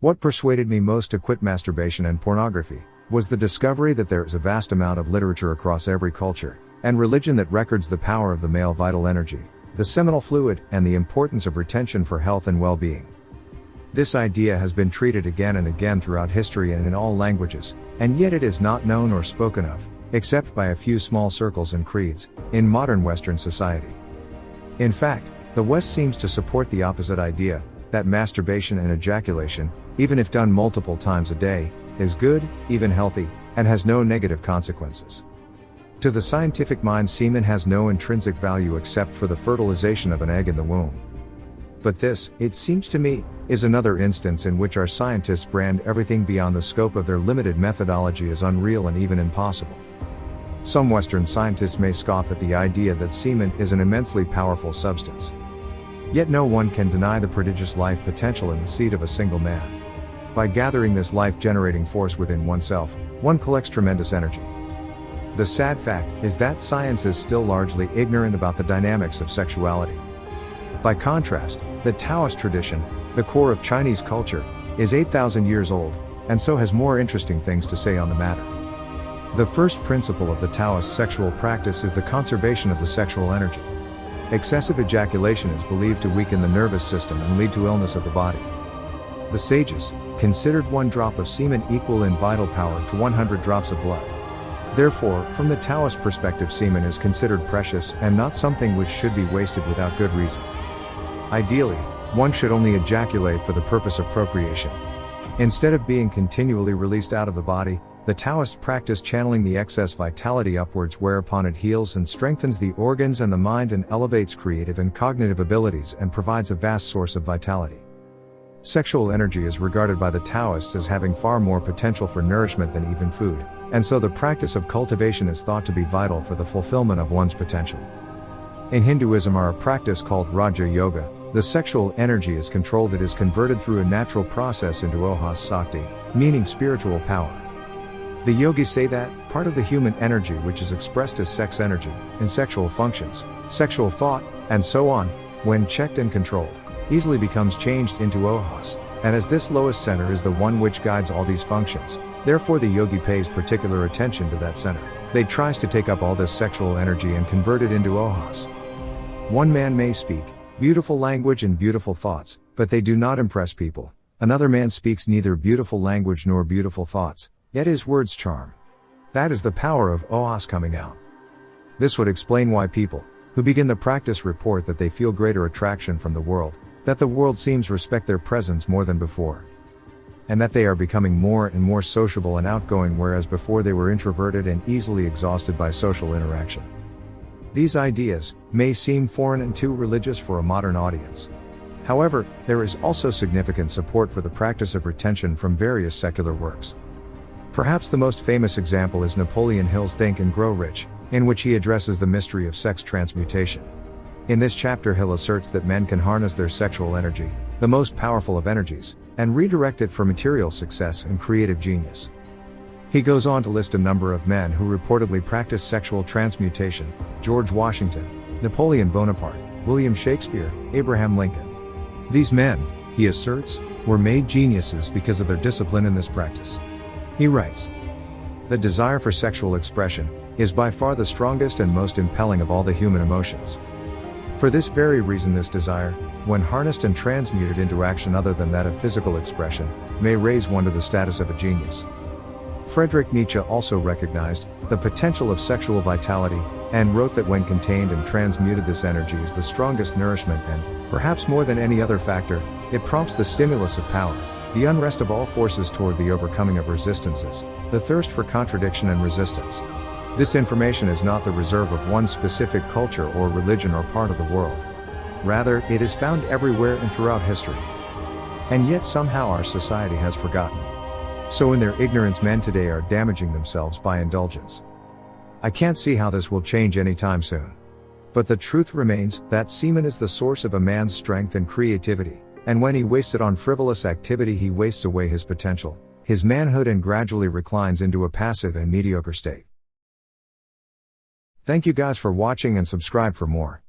What persuaded me most to quit masturbation and pornography was the discovery that there is a vast amount of literature across every culture and religion that records the power of the male vital energy, the seminal fluid, and the importance of retention for health and well-being. This idea has been treated again and again throughout history and in all languages, and yet it is not known or spoken of, except by a few small circles and creeds, in modern Western society. In fact, the West seems to support the opposite idea, that masturbation and ejaculation, even if done multiple times a day, is good, even healthy, and has no negative consequences. To the scientific mind, semen has no intrinsic value except for the fertilization of an egg in the womb. But this, it seems to me, is another instance in which our scientists brand everything beyond the scope of their limited methodology as unreal and even impossible. Some Western scientists may scoff at the idea that semen is an immensely powerful substance. Yet no one can deny the prodigious life potential in the seed of a single man. By gathering this life-generating force within oneself, one collects tremendous energy. The sad fact is that science is still largely ignorant about the dynamics of sexuality. By contrast, the Taoist tradition, the core of Chinese culture, is 8,000 years old, and so has more interesting things to say on the matter. The first principle of the Taoist sexual practice is the conservation of the sexual energy. Excessive ejaculation is believed to weaken the nervous system and lead to illness of the body. The sages considered 1 drop of semen equal in vital power to 100 drops of blood. Therefore, from the Taoist perspective, semen is considered precious and not something which should be wasted without good reason. Ideally, one should only ejaculate for the purpose of procreation. Instead of being continually released out of the body, the Taoists practice channeling the excess vitality upwards, whereupon it heals and strengthens the organs and the mind and elevates creative and cognitive abilities and provides a vast source of vitality. Sexual energy is regarded by the Taoists as having far more potential for nourishment than even food, and so the practice of cultivation is thought to be vital for the fulfillment of one's potential. In Hinduism, a practice called Raja Yoga, the sexual energy is controlled. It is converted through a natural process into Sakti, meaning spiritual power. The yogis say that part of the human energy which is expressed as sex energy, in sexual functions, sexual thought, and so on, when checked and controlled, easily becomes changed into Ohas, and as this lowest center is the one which guides all these functions, therefore the yogi pays particular attention to that center. They tries to take up all this sexual energy and convert it into Ohas. One man may speak beautiful language and beautiful thoughts, but they do not impress people. Another man speaks neither beautiful language nor beautiful thoughts, yet his words charm. That is the power of Ohas coming out. This would explain why people who begin the practice report that they feel greater attraction from the world, that the world seems respect their presence more than before, and that they are becoming more and more sociable and outgoing, whereas before they were introverted and easily exhausted by social interaction. These ideas may seem foreign and too religious for a modern audience. However, there is also significant support for the practice of retention from various secular works. Perhaps the most famous example is Napoleon Hill's Think and Grow Rich, in which he addresses the mystery of sex transmutation. In this chapter, Hill asserts that men can harness their sexual energy, the most powerful of energies, and redirect it for material success and creative genius. He goes on to list a number of men who reportedly practiced sexual transmutation: George Washington, Napoleon Bonaparte, William Shakespeare, Abraham Lincoln. These men, he asserts, were made geniuses because of their discipline in this practice. He writes, "The desire for sexual expression is by far the strongest and most impelling of all the human emotions. For this very reason, this desire, when harnessed and transmuted into action other than that of physical expression, may raise one to the status of a genius." Frederick Micha also recognized the potential of sexual vitality, and wrote that when contained and transmuted, this energy is the strongest nourishment and, perhaps more than any other factor, it prompts the stimulus of power, the unrest of all forces toward the overcoming of resistances, the thirst for contradiction and resistance. This information is not the reserve of one specific culture or religion or part of the world. Rather, it is found everywhere and throughout history. And yet somehow our society has forgotten. So in their ignorance, men today are damaging themselves by indulgence. I can't see how this will change anytime soon. But the truth remains that semen is the source of a man's strength and creativity, and when he wastes it on frivolous activity, he wastes away his potential, his manhood, and gradually reclines into a passive and mediocre state. Thank you guys for watching, and subscribe for more.